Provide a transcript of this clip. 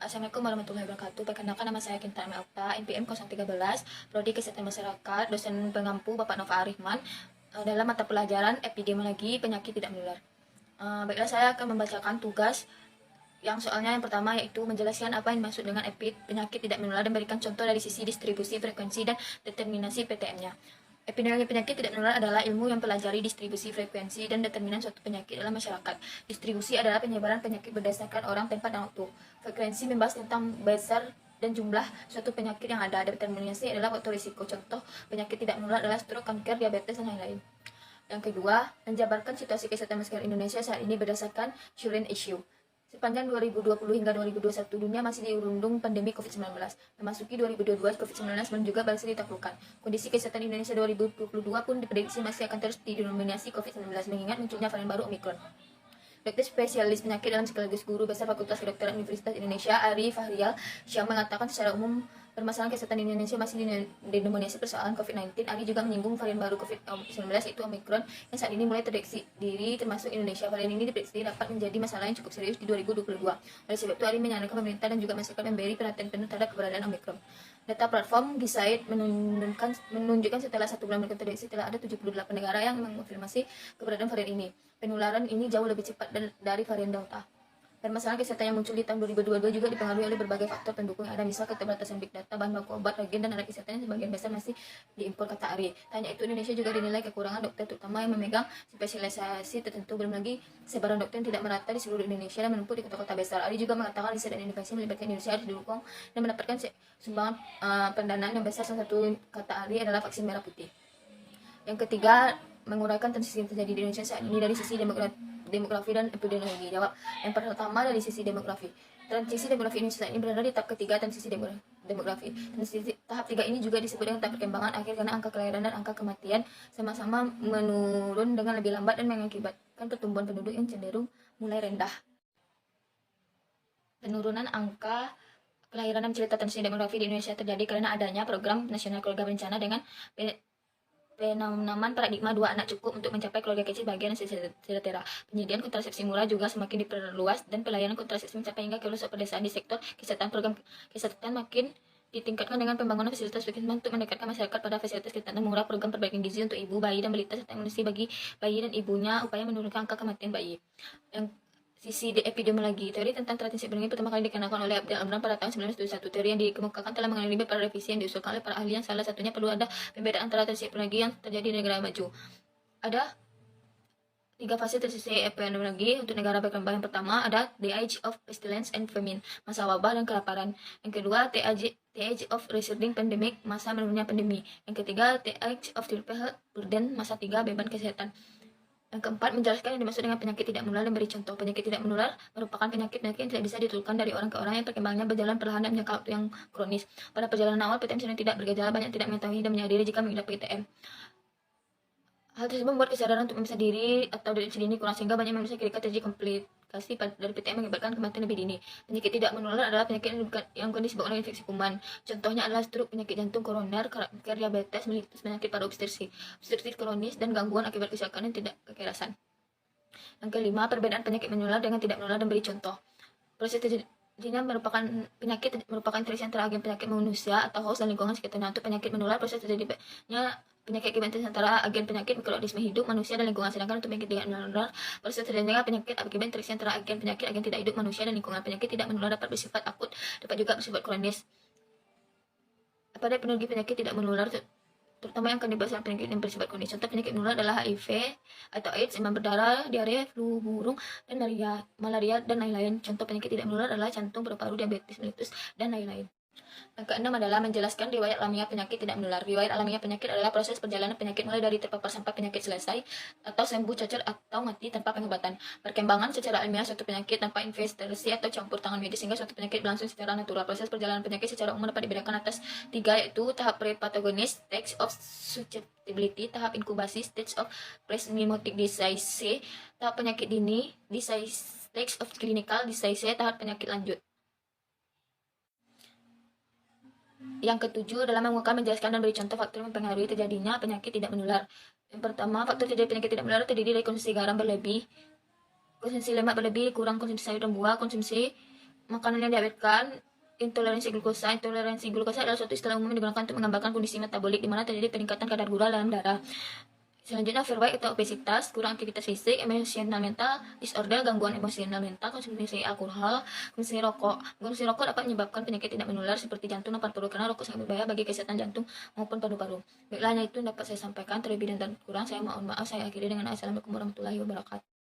Assalamualaikum warahmatullahi wabarakatuh. Perkenalkan nama saya Kinta Okta, NPM 013, Prodi Kesehatan Masyarakat, dosen pengampu Bapak Nova Arifman, dalam mata pelajaran epidemiologi penyakit tidak menular. Baiklah, saya akan membacakan tugas yang soalnya yang pertama, yaitu menjelaskan apa yang dimaksud dengan penyakit tidak menular dan berikan contoh dari sisi distribusi, frekuensi, dan determinasi PTM-nya. Epidemiologi penyakit tidak menular adalah ilmu yang mempelajari distribusi, frekuensi, dan determinan suatu penyakit dalam masyarakat. Distribusi adalah penyebaran penyakit berdasarkan orang, tempat, dan waktu. Frekuensi membahas tentang besar dan jumlah suatu penyakit yang ada. Determinasi adalah faktor risiko. Contoh penyakit tidak menular adalah stroke, kanker, diabetes, dan lain-lain. Yang kedua, menjabarkan situasi kesehatan masyarakat Indonesia saat ini berdasarkan current issue. Sepanjang 2020 hingga 2021, dunia masih dirundung pandemi COVID-19. Memasuki 2022, COVID-19 belum juga berhasil ditaklukkan. Kondisi kesehatan Indonesia 2022 pun diprediksi masih akan terus didominasi COVID-19, mengingat munculnya varian baru Omicron. Dokter spesialis penyakit dalam sekaligus guru besar Fakultas Kedokteran Universitas Indonesia, Ari Fahrial Syam, mengatakan secara umum permasalahan kesehatan Indonesia masih didominasi persoalan COVID-19. Ari juga menyinggung varian baru COVID-19 yaitu Omicron yang saat ini mulai terdeteksi diri termasuk Indonesia. Varian ini diprediksi dapat menjadi masalah yang cukup serius di 2022. Oleh sebab itu, Ari menyarankan pemerintah dan juga masyarakat memberi perhatian penuh terhadap keberadaan Omicron. Data platform Gisaid menunjukkan setelah 1 bulan terdeteksi telah ada 78 negara yang mengonfirmasi keberadaan varian ini. Penularan ini jauh lebih cepat dari varian Delta. Permasalahan kesehatan yang muncul di tahun 2022 juga dipengaruhi oleh berbagai faktor pendukung yang ada, misal keterbatasan big data, bahan baku obat, reagen, dan alat kesehatan yang sebagian besar masih diimpor, kata Ari. Tanya itu, Indonesia juga dinilai kekurangan dokter, terutama yang memegang spesialisasi tertentu. Belum lagi sebaran dokter yang tidak merata di seluruh Indonesia dan menumpuk di kota-kota besar. Ari juga mengatakan riset dan inovasi melibatkan Indonesia harus didukung dan mendapatkan sumbangan pendanaan yang besar. Salah satu, kata Ari, adalah vaksin merah putih. Yang ketiga, menguraikan transisi yang terjadi di Indonesia saat ini dari sisi demografi dan epidemiologi. Jawab. Yang pertama, dari sisi demografi. Transisi demografi Indonesia saat ini berada di tahap ketiga transisi demografi. Transisi tahap 3 ini juga disebut dengan tahap perkembangan akhir karena angka kelahiran dan angka kematian sama-sama menurun dengan lebih lambat dan mengakibatkan pertumbuhan penduduk yang cenderung mulai rendah. Penurunan angka kelahiran dan cerita transisi demografi di Indonesia terjadi karena adanya program nasional keluarga berencana dengan penanaman paradigma 2 anak cukup untuk mencapai keluarga kecil bagian sejahtera. Penyediaan kontrasepsi murah juga semakin diperluas dan pelayanan kontrasepsi mencapai hingga ke pelosok pedesaan. Di sektor kesehatan, program kesehatan makin ditingkatkan dengan pembangunan fasilitas untuk mendekatkan masyarakat pada fasilitas kesehatan murah, program perbaikan gizi untuk ibu, bayi, dan balita, serta imunisasi bagi bayi dan ibunya, upaya menurunkan angka kematian bayi. Yang sisi epidemiologi, teori tentang transmisi epidemi pertama kali dikenalkan oleh Abdel Amran pada tahun 1971. Teori yang dikemukakan telah mengalami beberapa revisi yang diusulkan oleh para ahli, yang salah satunya perlu ada pembedaan antara transmisi epidemiologi yang terjadi di negara maju. Ada 3 fase transmisi epidemiologi untuk negara berkembang. Yang pertama ada the age of pestilence and famine, masa wabah dan kelaparan. Yang kedua, the age of resurging pandemic, masa menurunnya pandemi. Yang ketiga, the age of triple health burden, masa 3 beban kesehatan. Yang keempat, menjelaskan yang dimaksud dengan penyakit tidak menular dan beri contoh. Penyakit tidak menular merupakan penyakit yang tidak bisa ditularkan dari orang ke orang, yang perkembangannya berjalan perlahan dan jangka waktu yang kronis. Pada perjalanan awal, PTM sedang tidak bergejala, banyak tidak mengetahui dan menyadari jika mengidap PTM. Hal tersebut membuat kesadaran untuk memeriksa diri atau diri sendiri kurang, sehingga banyak manusia ketika terjadi komplikasi dari PTM mengakibatkan kematian lebih dini. Penyakit tidak menular adalah penyakit yang disebabkan oleh infeksi kuman. Contohnya adalah stroke, penyakit jantung koroner, kanker, diabetes mellitus, penyakit pada obstruksi kronis, dan gangguan akibat kecelakaan yang tidak kekerasan. Yang kelima, perbedaan penyakit menular dengan tidak menular dan beri contoh. Proses terjadinya penyakit merupakan interaksi antara agen penyakit manusia atau host dan lingkungan sekitarnya. Untuk penyakit menular, proses terjadinya penyakit akibat antara agen penyakit mikroorganisme hidup, manusia, dan lingkungan. Sedangkan untuk penyakit tidak menular, proses terjadinya penyakit akibat interaksi antara agen penyakit, agen tidak hidup, manusia, dan lingkungan. Penyakit tidak menular dapat bersifat akut, dapat juga bersifat kronis. Pada epidemiologi penyakit tidak menular, terutama yang akan dibahas dalam penyakit yang bersifat kronis. Contoh penyakit menular adalah HIV atau AIDS, demam berdarah, diare, flu burung, dan malaria, dan lain-lain. Contoh penyakit tidak menular adalah jantung, paru-paru, diabetes mellitus, dan lain-lain. Yang keenam adalah menjelaskan riwayat alamiah penyakit tidak menular. Riwayat alamiah penyakit adalah proses perjalanan penyakit mulai dari terpapar sampai penyakit selesai atau sembuh, cacat, atau mati tanpa pengobatan. Perkembangan secara alamiah suatu penyakit tanpa investasi atau campur tangan medis sehingga suatu penyakit berlangsung secara natural. Proses perjalanan penyakit secara umum dapat dibedakan atas 3, yaitu tahap pre-pathogenesis, stage of susceptibility, tahap inkubasi, stage of pre-pneumotic disease, tahap penyakit dini, disease, stage of clinical disease, tahap penyakit lanjut. Yang ketujuh adalah menjelaskan dan beri contoh faktor yang mempengaruhi terjadinya penyakit tidak menular. Yang pertama, faktor terjadi penyakit tidak menular terdiri dari konsumsi garam berlebih, konsumsi lemak berlebih, kurang konsumsi sayur dan buah, konsumsi makanan yang diawetkan. Intoleransi glukosa adalah suatu istilah umum yang digunakan untuk menggambarkan kondisi metabolik di mana terjadi peningkatan kadar gula dalam darah. Selanjutnya, overweight atau obesitas, kurang aktivitas fisik, emosional mental, disorder, gangguan emosional mental, konsumsi alkohol, konsumsi rokok. Konsumsi rokok dapat menyebabkan penyakit tidak menular seperti jantung dan paru-paru karena rokok sangat berbahaya bagi kesehatan jantung maupun paru-paru. Baiklah, hanya itu yang dapat saya sampaikan. Terlebih dan kurang, saya mohon maaf. Saya akhiri dengan assalamualaikum warahmatullahi wabarakatuh.